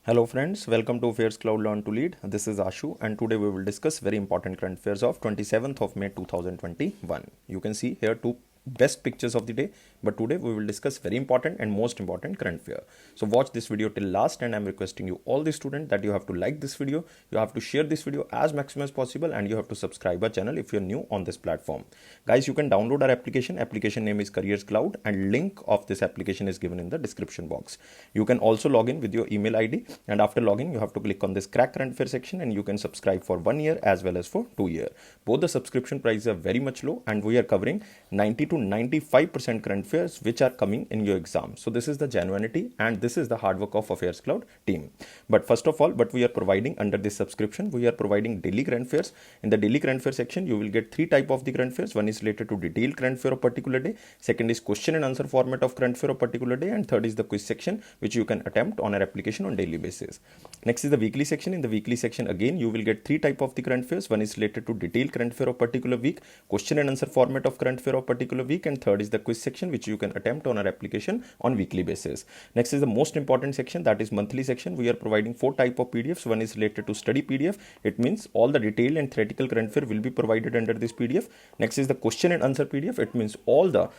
Hello friends, welcome to Affairs Cloud Learn to Lead. This is Ashu and today we will discuss very important current affairs of 27th of May 2021. You can see here two best pictures of the day, but today we will discuss very important and most important current affair. So watch this video till last, and I'm requesting you all the students that you have to like this video, you have to share this video as maximum as possible, and you have to subscribe our channel if you're new on this platform. Guys, you can download our application name is Careers Cloud, and link of this application is given in the description box. You can also log in with your email ID, and after logging you have to click on this crack current affair section, and you can subscribe for 1 year as well as for 2 years. Both the subscription prices are very much low, and we are covering 90 to 95% current affairs which are coming in your exam. So this is the genuinity and this is the hard work of Affairs Cloud team. But first of all, what we are providing under this subscription, we are providing daily current affairs. In the daily current affair section, you will get three type of the current affairs. One is related to detailed current affair of particular day. Second is question and answer format of current affair of particular day. And third is the quiz section, which you can attempt on our application on daily basis. Next is the weekly section. In the weekly section, again, you will get three type of the current affairs. One is related to detailed current affair of particular week, question and answer format of current affair of particular week, and third is the quiz section, which you can attempt on our application on weekly basis. Next is the most important section, that is monthly section. We are providing four type of PDFs. One is related to study PDF. It means all the detailed and theoretical current affair will be provided under this PDF. Next is the question and answer PDF. It means all the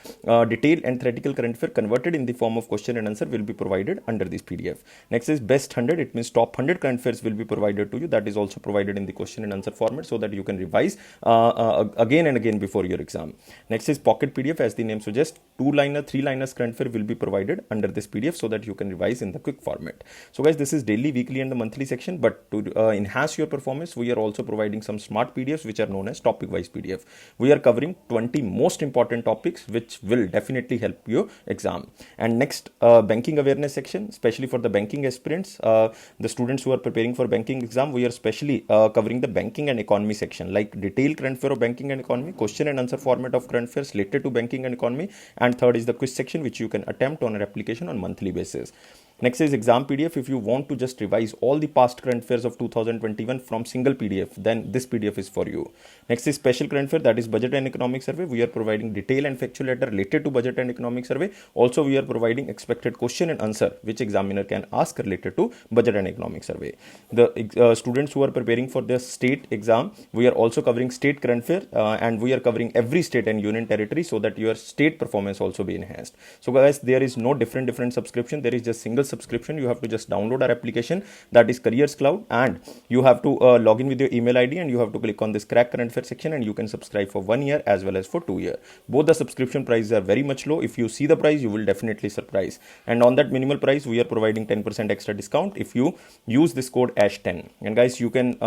detailed and theoretical current affair converted in the form of question and answer will be provided under this PDF. Next is best 100. It means top 100 current affairs will be provided to you. That is also provided in the question and answer format so that you can revise again and again before your exam. Next is pocket PDF. As the name suggests, 2-liner, 3-liners current affair will be provided under this PDF so that you can revise in the quick format. So guys, this is daily, weekly and the monthly section, but to enhance your performance, we are also providing some smart PDFs which are known as topic wise PDF. We are covering 20 most important topics which will definitely help your exam. And next, banking awareness section, especially for the banking aspirants, the students who are preparing for banking exam, we are specially covering the banking and economy section, like detailed current affair of banking and economy, question and answer format of current affairs related to banking and economy, and third is the quiz section, which you can attempt on an application on monthly basis. Next is exam PDF. If you want to just revise all the past current affairs of 2021 from single PDF, then this PDF is for you. Next is special current affair, that is budget and economic survey. We are providing detailed and factual data related to budget and economic survey. Also, we are providing expected question and answer which examiner can ask related to budget and economic survey. The students who are preparing for their state exam, we are also covering state current affair and we are covering every state and union territory so that your state performance also be enhanced. So guys, there is no different subscription. There is just single subscription. You have to just download our application, that is Careers Cloud, and you have to log in with your email ID, and you have to click on this crack current affair section, and you can subscribe for 1 year as well as for 2 years. Both the subscription prices are very much low. If you see the price, you will definitely surprise. And on that minimal price, we are providing 10% extra discount if you use this code ASH10. And guys, you can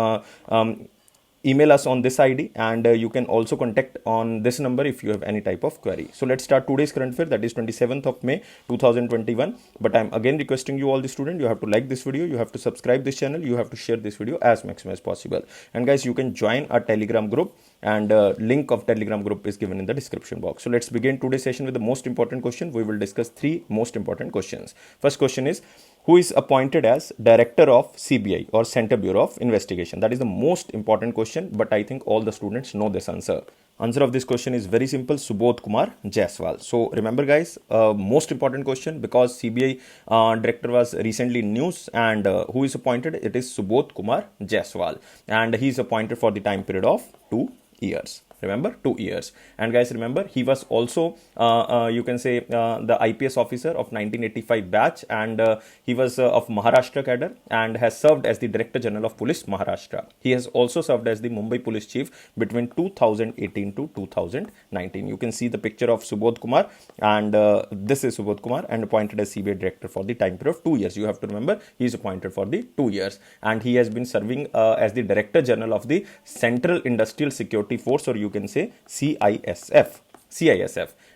email us on this ID, and you can also contact on this number if you have any type of query. So let's start today's current affair, that is 27th of May 2021. But I'm again requesting you all the students, you have to like this video, you have to subscribe this channel, you have to share this video as maximum as possible. And guys, you can join our Telegram group, and link of Telegram group is given in the description box. So let's begin today's session with the most important question. We will discuss three most important questions. First question is, who is appointed as director of CBI or Center Bureau of Investigation? That is the most important question, but I think all the students know this answer. Answer of this question is very simple, Subodh Kumar Jaiswal. So remember guys, most important question, because CBI director was recently in news, and who is appointed? It is Subodh Kumar Jaiswal, and he is appointed for the time period of 2 years. Remember, 2 years. And guys, remember, he was also you can say the IPS officer of 1985 batch, and he was of Maharashtra cadre and has served as the Director General of Police Maharashtra. He has also served as the Mumbai Police Chief between 2018 to 2019. You can see the picture of Subodh Kumar, and this is Subodh Kumar, and appointed as CBI director for the time period of 2 years. You have to remember, he is appointed for the 2 years, and he has been serving as the Director General of the Central Industrial Security Force, or you can say CISF,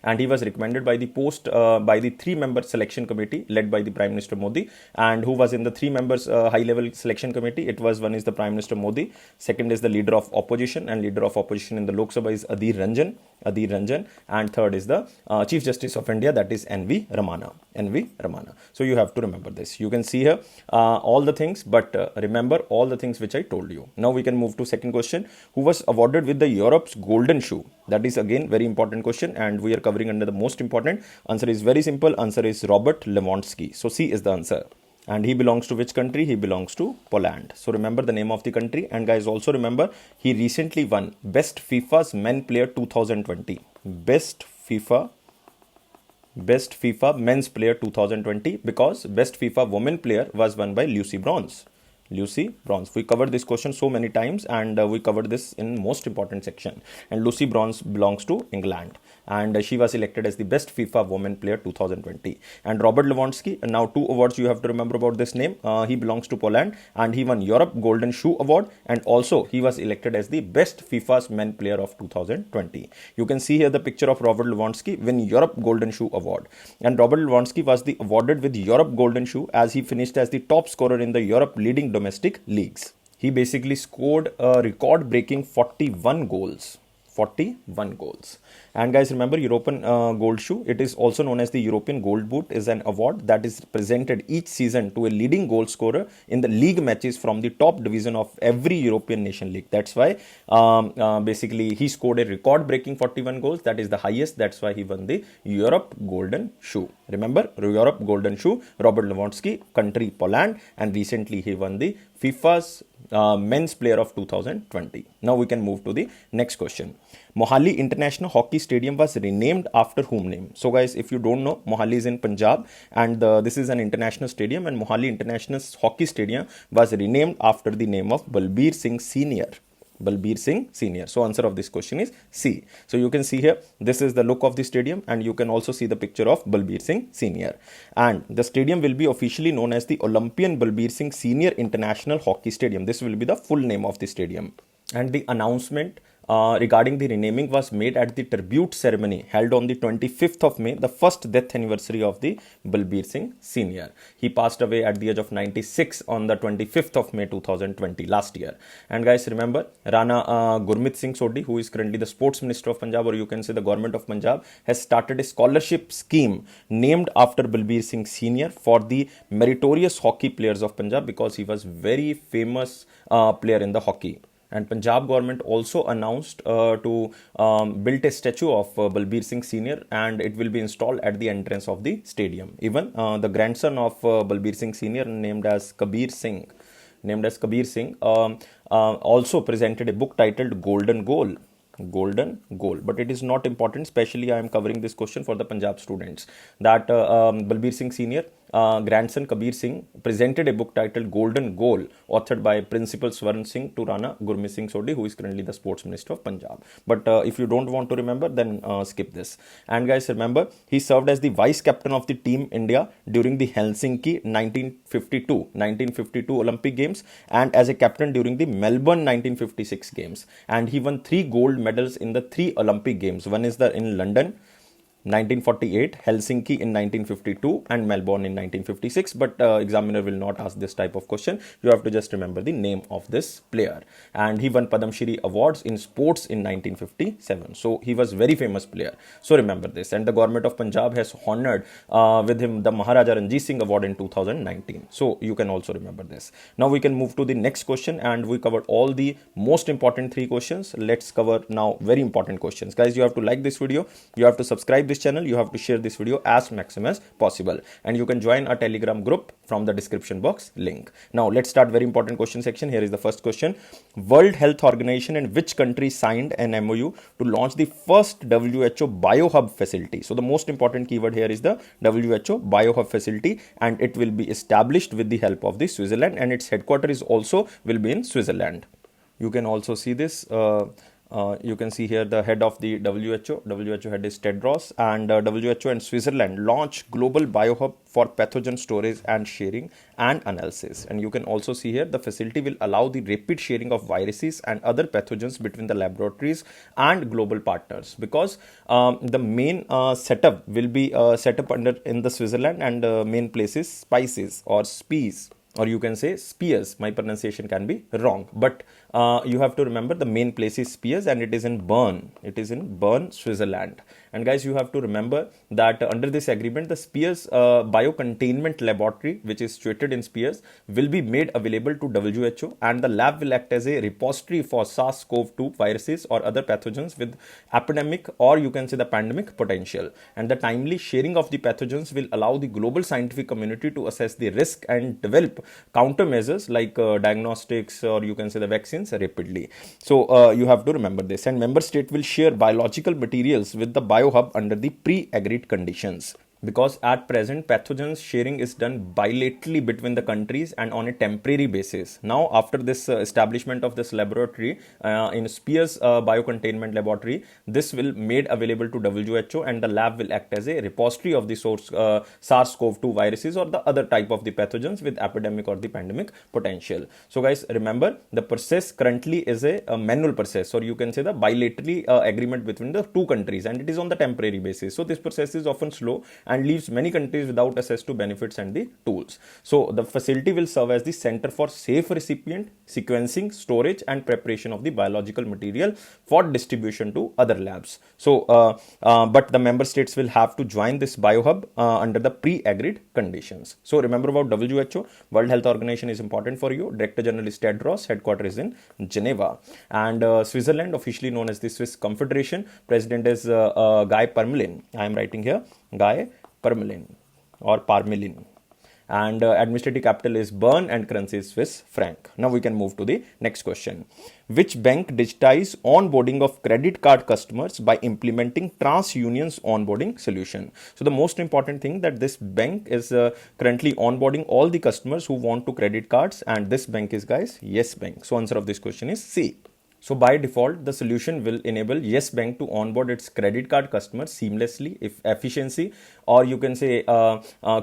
and he was recommended by the post by the 3-member selection committee led by the Prime Minister Modi. And who was in the 3 members high level selection committee? It was, one is the Prime Minister Modi, second is the leader of opposition, and leader of opposition in the Lok Sabha is Adhir Ranjan, and third is the Chief Justice of India, that is NV Ramana. So you have to remember this. You can see here all the things, but remember all the things which I told you. Now we can move to second question. Who was awarded with the Europe's Golden Shoe? That is again very important question, and we are covering under the most important. Answer is very simple. Answer is Robert Lewandowski. So C is the answer. And he belongs to which country? He belongs to Poland. So remember the name of the country. And guys, also remember he recently won Best FIFA's Men Player 2020. Best FIFA Men's Player 2020, because Best FIFA Women Player was won by Lucy Bronze. Lucy Bronze. We covered this question so many times, and we covered this in most important section. And Lucy Bronze belongs to England, and she was elected as the best FIFA Women Player 2020. And Robert Lewandowski, now two awards you have to remember about this name. He belongs to Poland, and he won Europe Golden Shoe Award, and also he was elected as the best FIFA's Men Player of 2020. You can see here the picture of Robert Lewandowski win Europe Golden Shoe Award, and Robert Lewandowski was awarded with Europe Golden Shoe as he finished as the top scorer in the Europe leading domestic leagues. He basically scored a record-breaking 41 goals. 41 goals. And guys, remember European Gold Shoe. It is also known as the European Gold Boot, is an award that is presented each season to a leading goal scorer in the league matches from the top division of every European nation league. That's why basically he scored a record-breaking 41 goals. That is the highest. That's why he won the Europe Golden Shoe. Remember, Europe Golden Shoe, Robert Lewandowski, country Poland, and recently he won the FIFA's Men's Player of 2020. Now we can move to the next question. Mohali International Hockey Stadium was renamed after whom name? So guys, if you don't know, Mohali is in Punjab, and this is an international stadium, and Mohali International Hockey Stadium was renamed after the name of Balbir Singh Senior. Balbir Singh Senior. So answer of this question is C. So you can see here, this is the look of the stadium, and you can also see the picture of Balbir Singh Senior. And the stadium will be officially known as the Olympian Balbir Singh Senior International Hockey Stadium. This will be the full name of the stadium. And the announcement regarding the renaming was made at the tribute ceremony held on the 25th of May, the first death anniversary of the Balbir Singh Senior. He passed away at the age of 96 on the 25th of May 2020, last year. And guys, remember Rana Gurmeet Singh Sodhi, who is currently the Sports Minister of Punjab, or you can say the government of Punjab, has started a scholarship scheme named after Balbir Singh Senior for the meritorious hockey players of Punjab, because he was very famous player in the hockey. And Punjab government also announced to build a statue of Balbir Singh Senior, and it will be installed at the entrance of the stadium. Even the grandson of Balbir Singh Senior, named as Kabir Singh, also presented a book titled Golden Goal. But it is not important. Especially I am covering this question for the Punjab students, that Balbir Singh Senior grandson Kabir Singh presented a book titled Golden Goal, authored by Principal Swaran Singh to Rana Gurmeet Singh Sodhi, who is currently the Sports Minister of Punjab. But if you don't want to remember, then skip this. And guys, remember he served as the vice captain of the Team India during the Helsinki 1952 Olympic Games, and as a captain during the Melbourne 1956 Games. And he won 3 gold medals in the 3 Olympic Games. One is in London 1948, Helsinki in 1952, and Melbourne in 1956. But examiner will not ask this type of question. You have to just remember the name of this player. And he won Padam Shri awards in sports in 1957. So he was very famous player. So remember this. And the government of Punjab has honored with him the Maharaja Ranjit Singh Award in 2019. So you can also remember this. Now we can move to the next question, and we covered all the most important 3 questions. Let's cover now very important questions. Guys, you have to like this video. You have to subscribe this channel. You have to share this video as maximum as possible, and you can join our Telegram group from the description box link. Now let's start very important question section. Here is the first question. World Health Organization and which country signed an MOU to launch the first WHO BioHub facility? So the most important keyword here is the WHO BioHub facility, and it will be established with the help of the Switzerland, and its headquarters is also will be in Switzerland. You can also see this. You can see here the head of the WHO. WHO head is Tedros, and WHO and Switzerland launch global biohub for pathogen storage and sharing and analysis. And you can also see here the facility will allow the rapid sharing of viruses and other pathogens between the laboratories and global partners, because the main setup will be set up in the Switzerland, and main places spices or SPEs. or you can say Spiers. My pronunciation can be wrong, but you have to remember the main place is Spiers, and it is in Bern. It is in Bern, Switzerland. And guys, you have to remember that under this agreement, the Spiers biocontainment laboratory, which is situated in Spiers, will be made available to WHO, and the lab will act as a repository for SARS-CoV-2 viruses or other pathogens with epidemic, or you can say the pandemic potential. And the timely sharing of the pathogens will allow the global scientific community to assess the risk and develop countermeasures like diagnostics, or you can say the vaccines rapidly. So you have to remember this. And member state will share biological materials with the biohub under the pre-agreed conditions, because at present pathogens sharing is done bilaterally between the countries and on a temporary basis. Now after this establishment of this laboratory in Spiers biocontainment laboratory, this will made available to WHO, and the lab will act as a repository of the source SARS-CoV-2 viruses or the other type of the pathogens with epidemic or the pandemic potential. So guys, remember the process currently is a manual process, or you can say the bilaterally agreement between the two countries, and it is on the temporary basis. So this process is often slow and leaves many countries without access to benefits and the tools. So the facility will serve as the center for safe recipient, sequencing, storage and preparation of the biological material for distribution to other labs. So but the member states will have to join this biohub under the pre-agreed conditions. So remember about WHO, World Health Organization is important for you. Director General is Tedros, headquarters is in Geneva. And Switzerland, officially known as the Swiss Confederation, president is Guy Parmelin. I am writing here Guy Parmelin or Parmelin, and administrative capital is Bern, and currency is Swiss franc. Now we can move to the next question. Which bank digitized onboarding of credit card customers by implementing TransUnion's onboarding solution? So the most important thing that this bank is currently onboarding all the customers who want to credit cards, and this bank is, guys, Yes Bank. So answer of this question is C. So by default, the solution will enable Yes Bank to onboard its credit card customers seamlessly, if efficiency, or you can say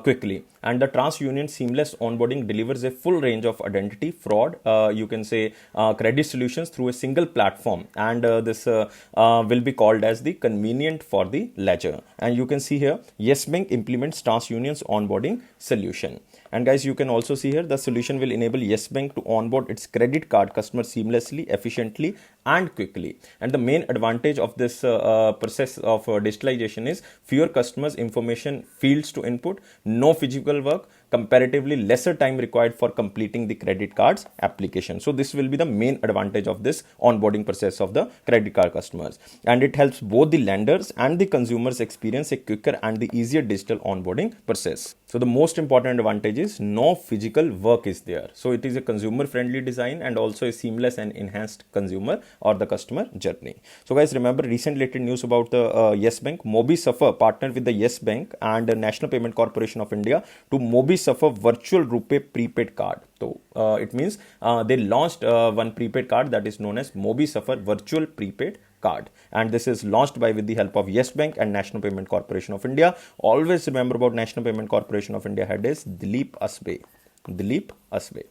quickly. And the TransUnion seamless onboarding delivers a full range of identity, fraud, you can say credit solutions through a single platform. And this will be called as the convenient for the ledger. And you can see here, Yes Bank implements TransUnion's onboarding solution. And guys, you can also see here the solution will enable Yes Bank to onboard its credit card customers seamlessly, efficiently and quickly. And the main advantage of this process of digitalization is fewer customers information fields to input, no physical work, comparatively lesser time required for completing the credit cards application. So this will be the main advantage of this onboarding process of the credit card customers, and it helps both the lenders and the consumers experience a quicker and the easier digital onboarding process. So the most important advantage is no physical work is there. So it is a consumer friendly design and also a seamless and enhanced consumer or the customer journey. So guys, remember recent related news about the Yes Bank. MobiSuffer partnered with the Yes Bank and the National Payment Corporation of India to MobiSuffer virtual RuPay prepaid card. So it means they launched one prepaid card that is known as MobiSuffer virtual prepaid card, and this is launched by with the help of Yes Bank and National Payment Corporation of India. Always remember about National Payment Corporation of India head is Dilip Asbe. Dilip Asbe.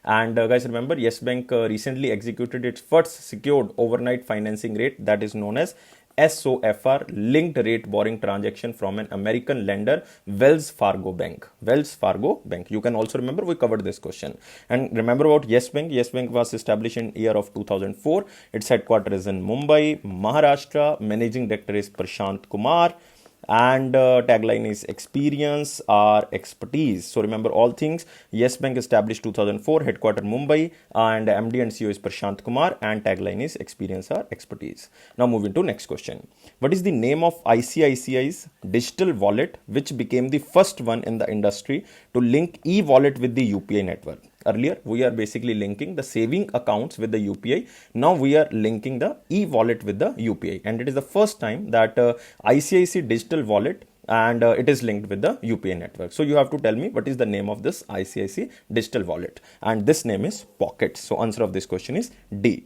And guys, remember Yes Bank recently executed its first secured overnight financing rate, that is known as SOFR, linked rate borrowing transaction from an American lender, Wells Fargo Bank. Wells Fargo Bank. You can also remember we covered this question. And remember about Yes Bank. Yes Bank was established in year of 2004. Its headquarters is in Mumbai, Maharashtra. Managing director is Prashant Kumar. And tagline is experience or expertise. So remember all things. Yes Bank established 2004, headquarter Mumbai, and MD and CEO is Prashant Kumar, and tagline is experience or expertise. Now moving to next question. What is the name of ICICI's digital wallet which became the first one in the industry to link e-wallet with the UPI network? Earlier, we are basically linking the saving accounts with the UPI. Now we are linking the e-wallet with the UPI. And it is the first time that ICICI digital wallet and it is linked with the UPI network. So you have to tell me what is the name of this ICICI digital wallet. And this name is Pocket. So answer of this question is D.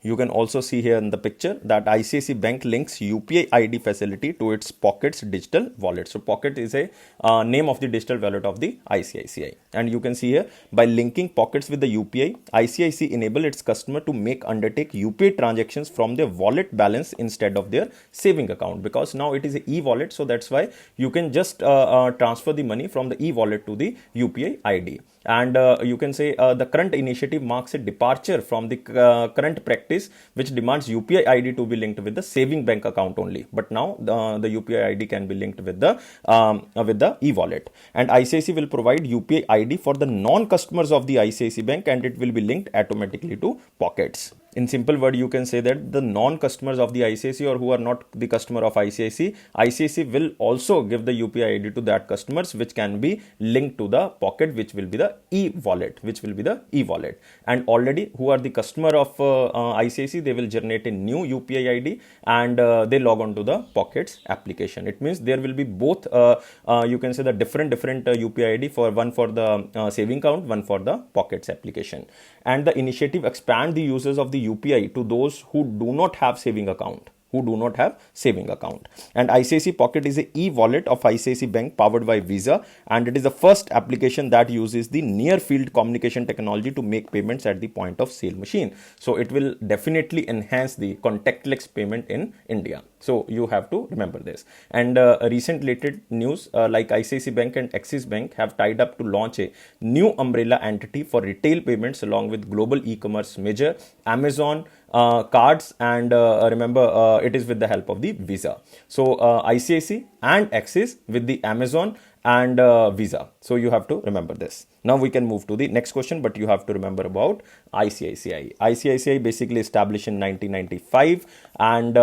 You can also see here in the picture that ICICI Bank links UPI ID facility to its Pocket's digital wallet. So Pocket is a name of the digital wallet of the ICICI. And you can see here, by linking Pockets with the UPI, ICICI enable its customer to undertake UPI transactions from their wallet balance instead of their saving account, because now it is a e-wallet. So that's why you can just transfer the money from the e-wallet to the UPI ID. and you can say the current initiative marks a departure from the current practice which demands UPI ID to be linked with the saving bank account only. But now the UPI ID can be linked with the e-wallet, and ICICI will provide UPI ID for the non-customers of the ICICI Bank, and it will be linked automatically to pockets. In simple word, you can say that the non-customers of the ICICI or who are not the customer of ICICI will also give the UPI ID to that customers, which can be linked to the pocket, which will be the e-wallet, and already who are the customer of ICICI, they will generate a new UPI ID and they log on to the pockets application. It means there will be both you can say the different UPI ID, for one for the saving account, one for the pockets application. And the initiative expand the users of the UPI to those who do not have saving account. And ICICI Pocket is a e-wallet of ICICI Bank powered by Visa, and it is the first application that uses the near field communication technology to make payments at the point of sale machine. So it will definitely enhance the contactless payment in India. So you have to remember this. And recent related news, like ICICI Bank and Axis Bank have tied up to launch a new umbrella entity for retail payments along with global e-commerce major Amazon cards, and remember it is with the help of the Visa. So ICICI and Axis with the Amazon and Visa. So you have to remember this. Now we can move to the next question, but you have to remember about ICICI. ICICI basically established in 1995, and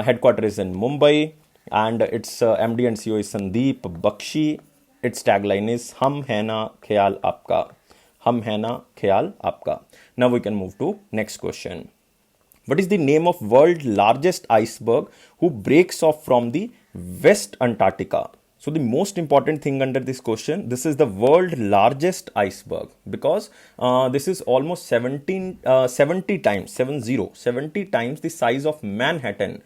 headquarters is in Mumbai, and its MD and CEO is Sandeep Bakshi. Its tagline is Hum Hai Na Khayal Aapka. Hum Hai Na Khayal Aapka. Now we can move to next question. What is the name of world's largest iceberg who breaks off from the West Antarctica? So the most important thing under this question, this is the world largest iceberg, because this is almost 70 times the size of Manhattan,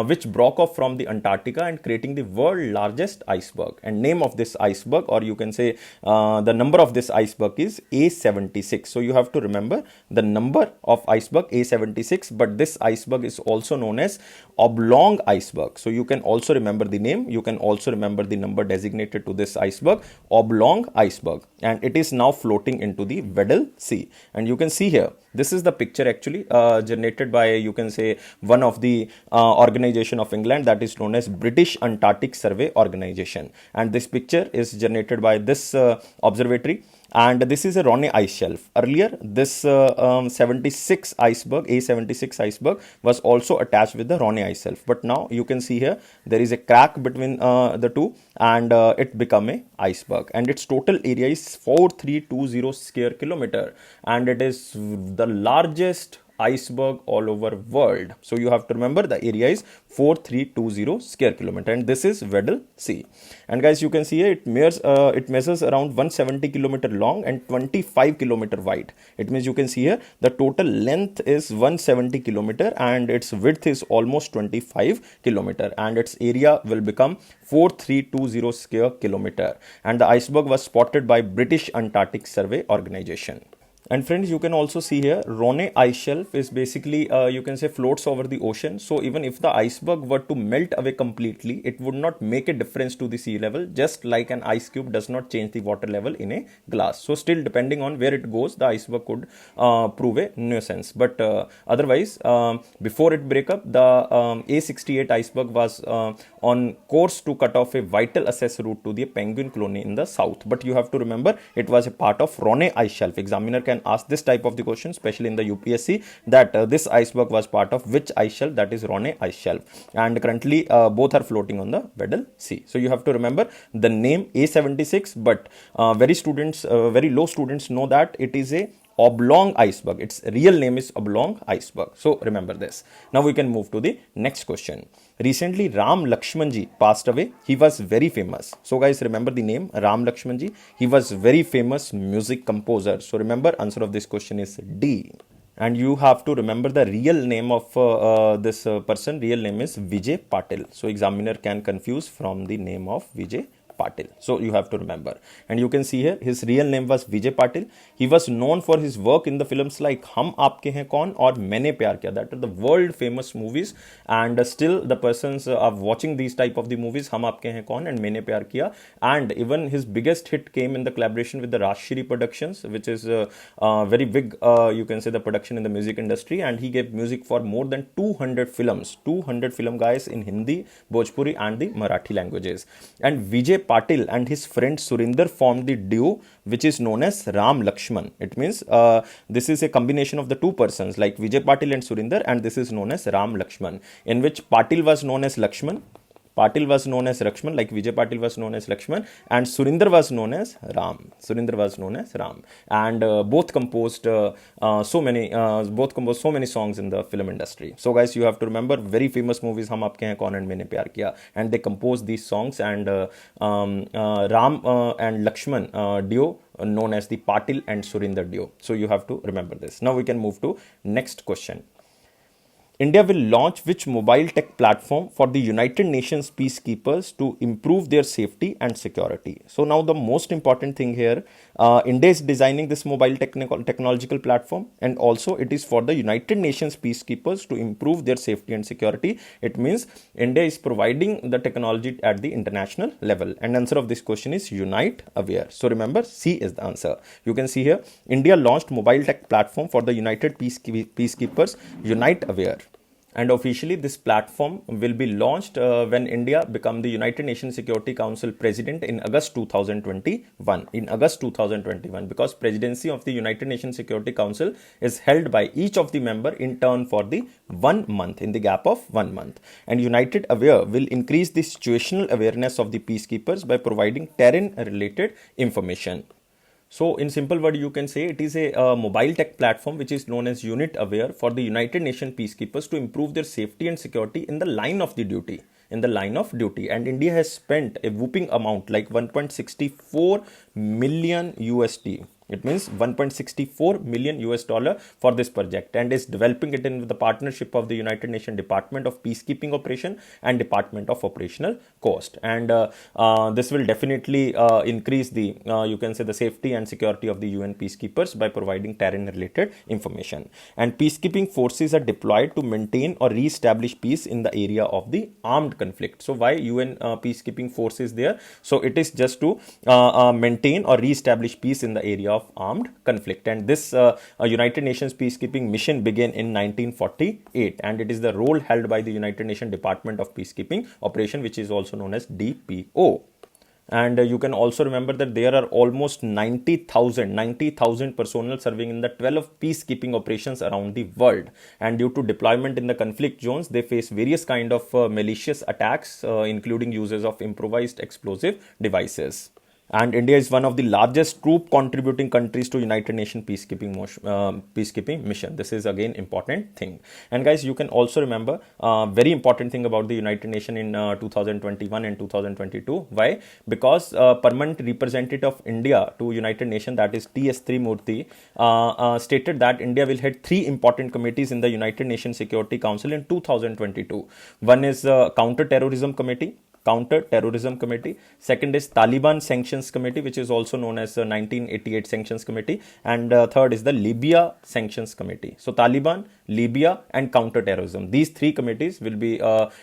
which broke off from the Antarctica and creating the world largest iceberg. And name of this iceberg, or you can say the number of this iceberg, is A76. So you have to remember the number of iceberg A76, but this iceberg is also known as oblong iceberg. So you can also remember the name, you can also remember the number designated to this iceberg, oblong iceberg, and it is now floating into the Weddell Sea. And you can see here, this is the picture actually generated by, you can say, one of the organization of England, that is known as British Antarctic Survey Organization. And this picture is generated by this observatory. And this is a Ronne ice shelf. Earlier, this 76 iceberg, A76 iceberg, was also attached with the Ronne ice shelf. But now you can see here, there is a crack between the two, and it become a iceberg. And its total area is 4320 square kilometer, and it is the largest iceberg all over world. So you have to remember the area is 4320 square kilometer, and this is Weddell Sea. And guys, you can see here, it measures around 170 kilometer long and 25 kilometer wide. It means you can see here the total length is 170 kilometer and its width is almost 25 kilometer, and its area will become 4320 square kilometer. And the iceberg was spotted by British Antarctic Survey Organization. And friends, you can also see here, Ronne ice shelf is basically, you can say, floats over the ocean. So even if the iceberg were to melt away completely, it would not make a difference to the sea level, just like an ice cube does not change the water level in a glass. So still, depending on where it goes, the iceberg could prove a nuisance. But otherwise, before it break up, the A68 iceberg was on course to cut off a vital access route to the penguin colony in the south. But you have to remember, it was a part of Ronne ice shelf. Examiner can ask this type of the question, especially in the UPSC, that this iceberg was part of which ice shelf, that is Ronne ice shelf. And currently both are floating on the Weddell Sea. So you have to remember the name A76, but very low students know that it is a oblong iceberg. Its real name is oblong iceberg. So remember this. Now we can move to the next question. Recently, Ram Lakshmanji passed away. He was very famous. So guys, remember the name Ram Lakshmanji. He was very famous music composer. So remember, answer of this question is D. And you have to remember the real name of this person. Real name is Vijay Patil. So examiner can confuse from the name of Vijay Patil. So you have to remember. And you can see here, his real name was Vijay Patil. He was known for his work in the films like Hum Aapke Hain Kaun or Maine Pyar Kiya. That are the world famous movies, and still the persons are watching these type of the movies, Hum Aapke Hain Kaun and Maine Pyar Kiya. And even his biggest hit came in the collaboration with the Rajshri Productions, which is very big, you can say, the production in the music industry. And he gave music for more than 200 films, 200 film guys in Hindi, Bhojpuri and the Marathi languages. And Vijay Patil and his friend Surinder formed the duo which is known as Ram Lakshman. It means this is a combination of the two persons like Vijay Patil and Surinder, and this is known as Ram Lakshman, in which Patil was known as Lakshman. Patil was known as Lakshman, like Vijay Patil was known as Lakshman, and Surinder was known as Ram. Surinder was known as Ram, and both composed so many songs in the film industry. So guys, you have to remember very famous movies Hum Aapke Hain Kaun and Maine Pyar Kiya, and they composed these songs. And Ram and Lakshman duo known as the Patil and Surinder duo. So you have to remember this. Now we can move to next question. India will launch which mobile tech platform for the United Nations peacekeepers to improve their safety and security? So now the most important thing here, India is designing this mobile technological platform, and also it is for the United Nations peacekeepers to improve their safety and security. It means India is providing the technology at the international level. And answer of this question is Unite Aware. So remember, C is the answer. You can see here, India launched mobile tech platform for the United peacekeepers, Unite Aware. And officially this platform will be launched when India become the United Nations Security Council president in August 2021. In August 2021, because presidency of the United Nations Security Council is held by each of the member in turn for the 1 month, in the gap of 1 month. And United Aware will increase the situational awareness of the peacekeepers by providing terrain related information. So in simple word, you can say it is a mobile tech platform which is known as Unit Aware for the United Nations peacekeepers to improve their safety and security in the line of the duty. And India has spent a whooping amount like 1.64 million USD. It means 1.64 million US dollar for this project, and is developing it in the partnership of the United Nations Department of Peacekeeping Operation and Department of Operational Cost. And this will definitely increase the, you can say, the safety and security of the UN peacekeepers by providing terrain related information. And peacekeeping forces are deployed to maintain or re-establish peace in the area of the armed conflict. So why UN peacekeeping forces there? So it is just to maintain or re-establish peace in the area of armed conflict. And this United Nations peacekeeping mission began in 1948, and it is the role held by the United Nations Department of Peacekeeping Operation, which is also known as DPO. And you can also remember that there are almost 90,000 personnel serving in the 12 peacekeeping operations around the world. And due to deployment in the conflict zones, they face various kind of malicious attacks, including uses of improvised explosive devices. And India is one of the largest troop contributing countries to United Nations peacekeeping mission. This is again important thing. And guys, you can also remember very important thing about the United Nations in 2021 and 2022. Why? Because permanent representative of India to United Nations, that is T.S. Trimurti, stated that India will head 3 important committees in the United Nations Security Council in 2022. One is Counter-Terrorism Committee. Second is Taliban Sanctions Committee, which is also known as the 1988 Sanctions Committee. And third is the Libya Sanctions Committee. So Taliban, Libya and counter-terrorism. These 3 committees will be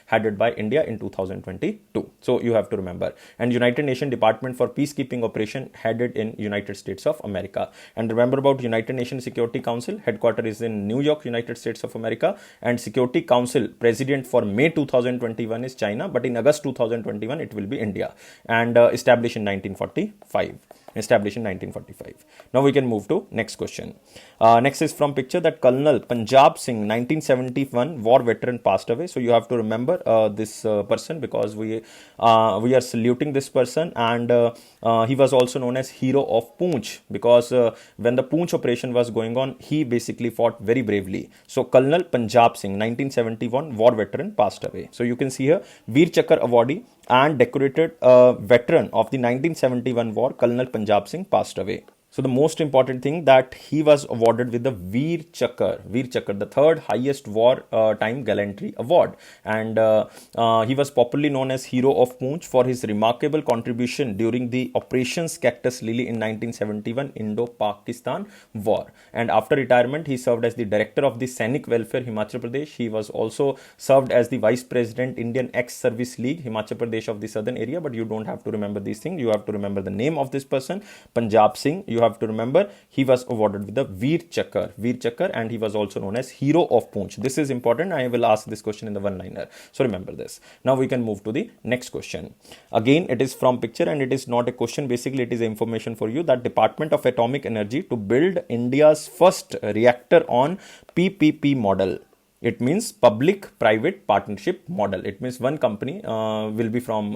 headed by India in 2022. So you have to remember. And United Nations Department for Peacekeeping Operation headed in United States of America. And remember about United Nations Security Council, headquarters is in New York, United States of America. And Security Council President for May 2021 is China, but in August 2021 it will be India, and established in 1945. Now we can move to next question. Next is from picture that Colonel Punjab Singh, 1971 war veteran, passed away. So you have to remember this person, because we are saluting this person. And he was also known as Hero of Poonch, because when the Poonch operation was going on, he basically fought very bravely. So Colonel Punjab Singh, 1971 war veteran, passed away. So you can see here, Veer Chakra awardee and decorated veteran of the 1971 war, Colonel Punjab Singh, passed away. So the most important thing that he was awarded with the Veer Chakra, the third highest war time gallantry award, and he was popularly known as Hero of Poonch for his remarkable contribution during the Operations Cactus Lily in 1971 Indo-Pakistan War. And after retirement, he served as the director of the Sainik Welfare Himachal Pradesh. He was also served as the vice president Indian Ex-Service League Himachal Pradesh of the southern area. But you don't have to remember these things. You have to remember the name of this person, Punjab Singh. You have to remember he was awarded with the Veer Chakra, and he was also known as Hero of Poonch. This is important. I will ask this question in the one-liner. So remember this. Now we can move to the next question. Again, it is from picture and it is not a question. Basically, it is information for you that Department of Atomic Energy to build India's first reactor on PPP model. It means public-private partnership model. It means one company will be from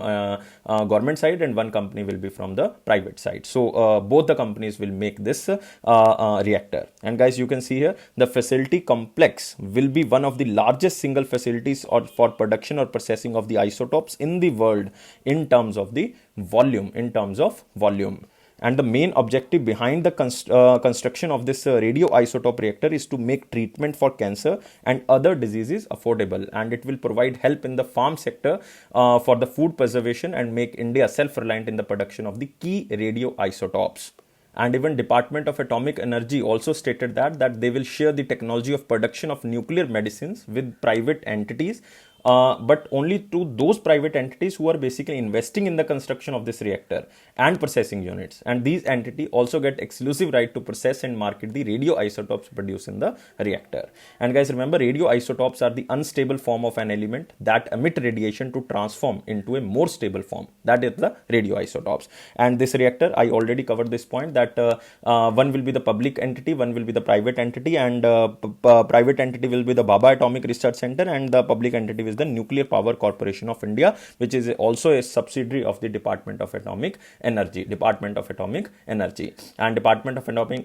government side and one company will be from the private side. So both the companies will make this reactor. And guys, you can see here the facility complex will be one of the largest single facilities for production or processing of the isotopes in the world in terms of the volume. And the main objective behind the construction of this radioisotope reactor is to make treatment for cancer and other diseases affordable, and it will provide help in the farm sector for the food preservation and make India self-reliant in the production of the key radioisotopes. And even Department of Atomic Energy also stated that they will share the technology of production of nuclear medicines with private entities, but only to those private entities who are basically investing in the construction of this reactor and processing units. And these entities also get exclusive right to process and market the radioisotopes produced in the reactor. And guys, remember, radioisotopes are the unstable form of an element that emit radiation to transform into a more stable form. That is the radioisotopes. And this reactor, I already covered this point, that one will be the public entity, one will be the private entity, and private entity will be the Bhabha Atomic Research Center, and the public entity is the Nuclear Power Corporation of India, which is also a subsidiary of the Department of Atomic Energy. And Department of Atomic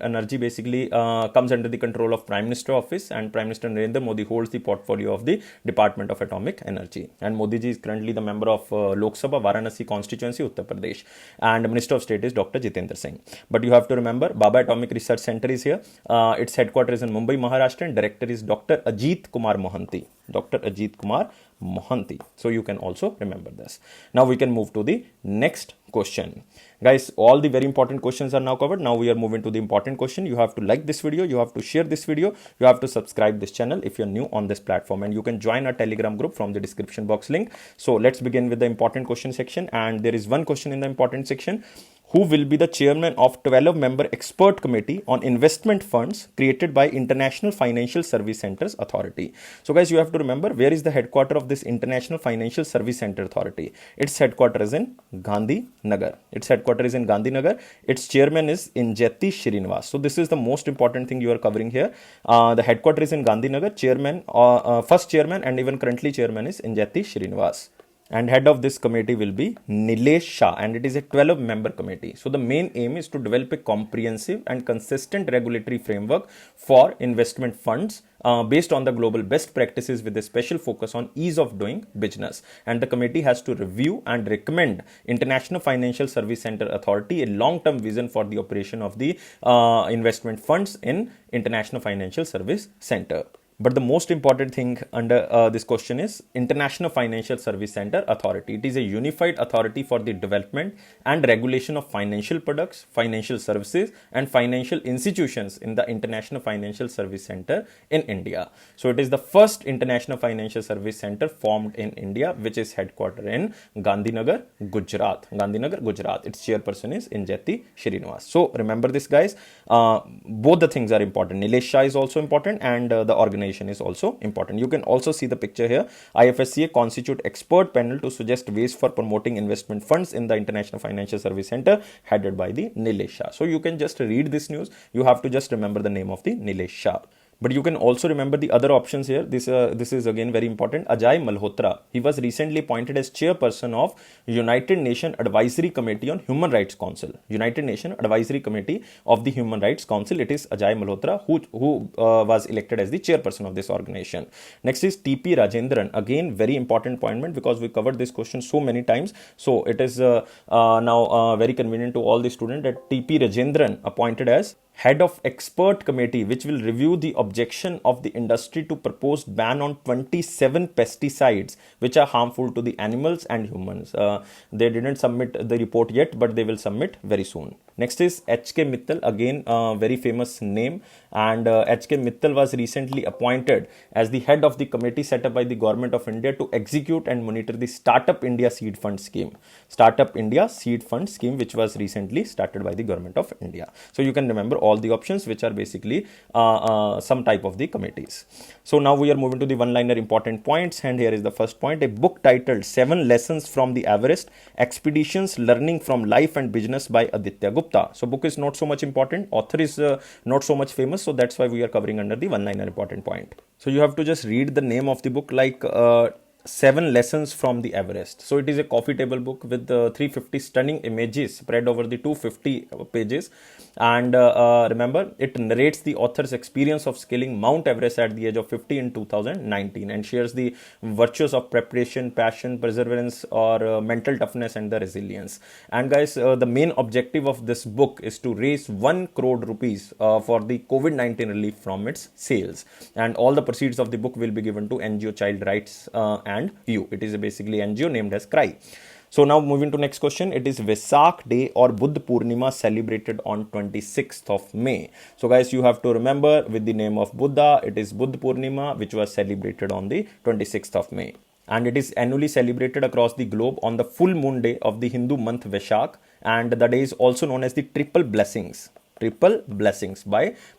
Energy basically comes under the control of Prime Minister Office, and Prime Minister Narendra Modi holds the portfolio of the Department of Atomic Energy. And Modi ji is currently the member of Lok Sabha, Varanasi constituency, Uttar Pradesh, and Minister of State is Dr. Jitendra Singh. But you have to remember, Bhabha Atomic Research Center is here. Its headquarters is in Mumbai, Maharashtra, and director is Dr. Ajit Kumar Mohanty. So you can also remember this. Now we can move to the next question. Guys, all the very important questions are now covered. Now we are moving to the important question. You have to like this video, you have to share this video, you have to subscribe this channel if you're new on this platform, and you can join our Telegram group from the description box link. So let's begin with the important question section, and there is one question in the important section. Who will be the chairman of 12-member expert committee on investment funds created by International Financial Service Centers Authority? So guys, you have to remember, where is the headquarter of this International Financial Service Center Authority? Its headquarters is in Gandhinagar. Its chairman is Injeti Srinivas. So this is the most important thing you are covering here. The headquarters is in Gandhinagar. First chairman and even currently chairman is Injeti Srinivas. And head of this committee will be Nilesh Shah, and it is a 12-member committee. So the main aim is to develop a comprehensive and consistent regulatory framework for investment funds based on the global best practices, with a special focus on ease of doing business. And the committee has to review and recommend International Financial Service Center Authority a long-term vision for the operation of the investment funds in International Financial Service Center. But the most important thing under this question is International Financial Service Center Authority. It is a unified authority for the development and regulation of financial products, financial services, and financial institutions in the International Financial Service Center in India. So it is the first International Financial Service Center formed in India, which is headquartered in Gandhinagar, Gujarat. Its chairperson is Injeti Srinivas. So remember this, guys. Both the things are important. Nilesh Shah is also important, and the organization is also important. You can also see the picture here. IFSCA constitute expert panel to suggest ways for promoting investment funds in the International Financial Service Center, headed by the Nilesh Shah. So you can just read this news. You have to just remember the name of the Nilesh Shah. But you can also remember the other options here. This is again very important. Ajay Malhotra. He was recently appointed as chairperson of United Nations Advisory Committee on Human Rights Council. United Nations Advisory Committee of the Human Rights Council. It is Ajay Malhotra who was elected as the chairperson of this organization. Next is T.P. Rajendran. Again, very important appointment because we covered this question so many times. So it is now very convenient to all the students that T.P. Rajendran appointed as head of expert committee which will review the objection of the industry to proposed ban on 27 pesticides which are harmful to the animals and humans. They didn't submit the report yet, but they will submit very soon. Next is H.K. Mittal, again very famous name, and H.K. Mittal was recently appointed as the head of the committee set up by the Government of India to execute and monitor the Startup India Seed Fund Scheme. Startup India Seed Fund Scheme, which was recently started by the Government of India. So you can remember all the options, which are basically some type of the committees. So now we are moving to the one-liner important points, and here is the first point. A book titled 7 Lessons from the Everest Expeditions Learning from Life and Business by Aditya Gupta. So book is not so much important, author is not so much famous, so that's why we are covering under the one-liner important point. So you have to just read the name of the book, like 7 Lessons from the Everest. So it is a coffee table book with 350 stunning images spread over the 250 pages. And remember, it narrates the author's experience of scaling Mount Everest at the age of 50 in 2019 and shares the virtues of preparation, passion, perseverance, or mental toughness and the resilience. And guys, the main objective of this book is to raise 1 crore rupees for the COVID-19 relief from its sales. And all the proceeds of the book will be given to NGO Child Rights and You. It is basically NGO named as CRY. So now moving to next question. It is Vesak Day or Buddha Purnima celebrated on 26th of May. So guys, you have to remember with the name of Buddha, it is Buddha Purnima, which was celebrated on the 26th of May. And it is annually celebrated across the globe on the full moon day of the Hindu month Vaishak. And the day is also known as the Triple Blessings. Triple Blessings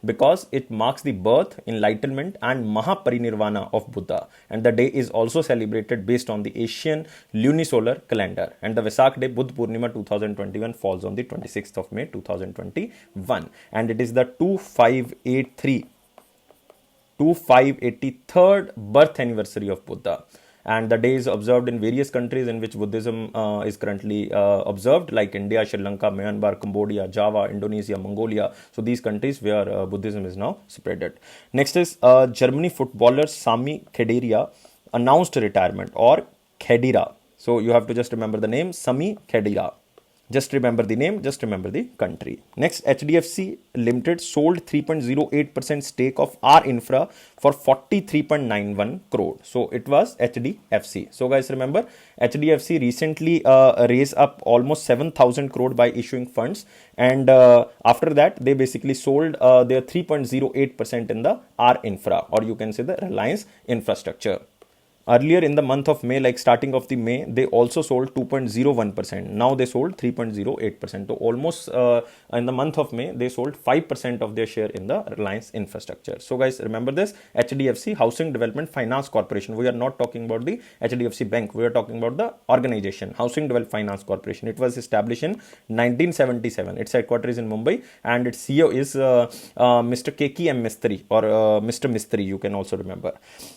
because it marks the birth, enlightenment and Mahaparinirvana of Buddha, and the day is also celebrated based on the Asian lunisolar calendar, and the Vesak Day Buddha Purnima 2021 falls on the 26th of May 2021, and it is the 2583rd birth anniversary of Buddha. And the day is observed in various countries in which Buddhism is currently observed, like India, Sri Lanka, Myanmar, Cambodia, Java, Indonesia, Mongolia. So these countries where Buddhism is now spreaded. Next is Germany footballer Sami Khedira announced retirement, or Khedira. So you have to just remember the name, Sami Khedira. Just remember the name, just remember the country. Next, HDFC Limited sold 3.08% stake of R Infra for 43.91 crore. So it was HDFC. So guys, remember, HDFC recently raised up almost 7,000 crore by issuing funds. And after that, they basically sold their 3.08% in the R Infra, or you can say the Reliance Infrastructure. Earlier in the month of May, like starting of the May, they also sold 2.01%. Now they sold 3.08%. So almost in the month of May, they sold 5% of their share in the Reliance Infrastructure. So guys, remember this, HDFC Housing Development Finance Corporation. We are not talking about the HDFC Bank. We are talking about the organization, Housing Development Finance Corporation. It was established in 1977. Its headquarters is in Mumbai, and its CEO is Mr. KKM Mistry, or Mr. Mistry, you can also remember.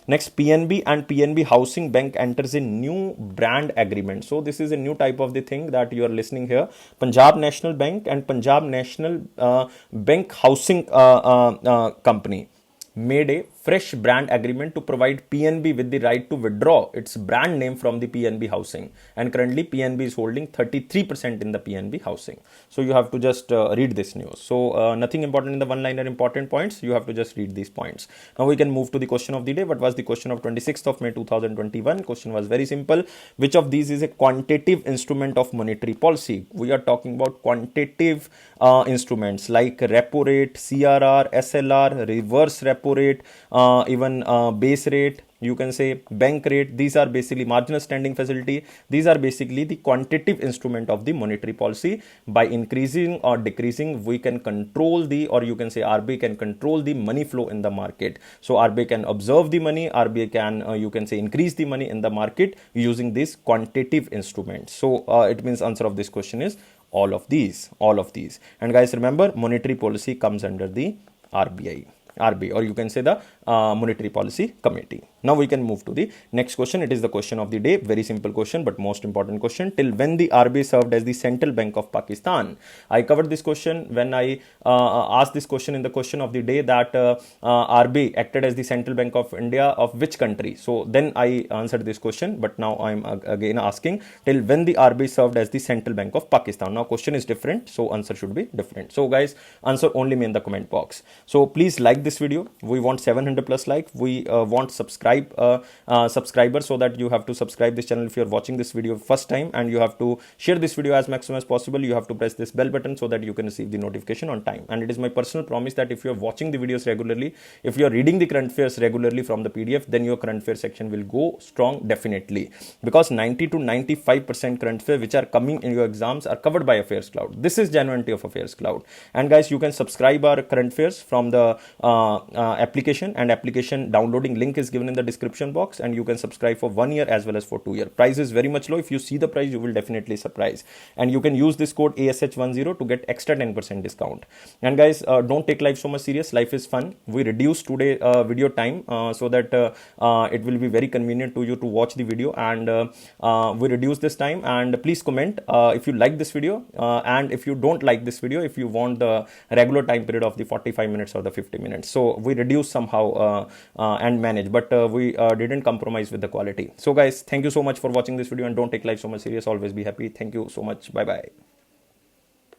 Next, PNB and PNB Housing Bank enters a new brand agreement. So this is a new type of the thing that you are listening here. Punjab National Bank and Punjab National Bank Housing Company made a fresh brand agreement to provide PNB with the right to withdraw its brand name from the PNB Housing, and currently PNB is holding 33% in the PNB Housing. So you have to just read this news. So nothing important in the one-liner important points, you have to just read these points. Now we can move to the question of the day. What was the question of 26th of May 2021? Question was very simple. Which of these is a quantitative instrument of monetary policy? We are talking about quantitative instruments like repo rate, CRR, SLR, reverse repo rate, even base rate, you can say bank rate. These are basically marginal standing facility. These are basically the quantitative instrument of the monetary policy. By increasing or decreasing, we can control the, or you can say RBI can control the money flow in the market. So RBI can observe the money, RBI can you can say increase the money in the market using these quantitative instruments. So it means answer of this question is all of these. And guys, remember, monetary policy comes under the RBI. RBI, or you can say the Monetary Policy Committee. Now we can move to the next question. It is the question of the day. Very simple question, but most important question. Till when the RBI served as the Central Bank of Pakistan? I covered this question when I asked this question in the question of the day, that RBI acted as the Central Bank of India of which country? So then I answered this question, but now I'm again asking, till when the RBI served as the Central Bank of Pakistan? Now question is different, so answer should be different. So guys, answer only me in the comment box. So please like this video. We want 700 plus like. We want subscribers, so that you have to subscribe this channel if you're watching this video first time, and you have to share this video as maximum as possible. You have to press this bell button so that you can receive the notification on time. And it is my personal promise that if you're watching the videos regularly, if you're reading the current affairs regularly from the PDF, then your current affairs section will go strong definitely, because 90 to 95% current affairs which are coming in your exams are covered by Affairs Cloud. This is genuinity of Affairs Cloud. And guys, you can subscribe our current affairs from the application, and application downloading link is given in the description box, and you can subscribe for 1 year as well as for 2 years. Price is very much low. If you see the price, you will definitely surprise, and you can use this code ASH10 to get extra 10% discount. And guys, don't take life so much serious. Life is fun. We reduce today video time so that it will be very convenient to you to watch the video, and we reduce this time. And please comment if you like this video, and if you don't like this video, if you want the regular time period of the 45 minutes or the 50 minutes. So we reduce somehow and manage, but we didn't compromise with the quality. So guys, thank you so much for watching this video, and don't take life so much serious. Always be happy. Thank you so much. Bye bye.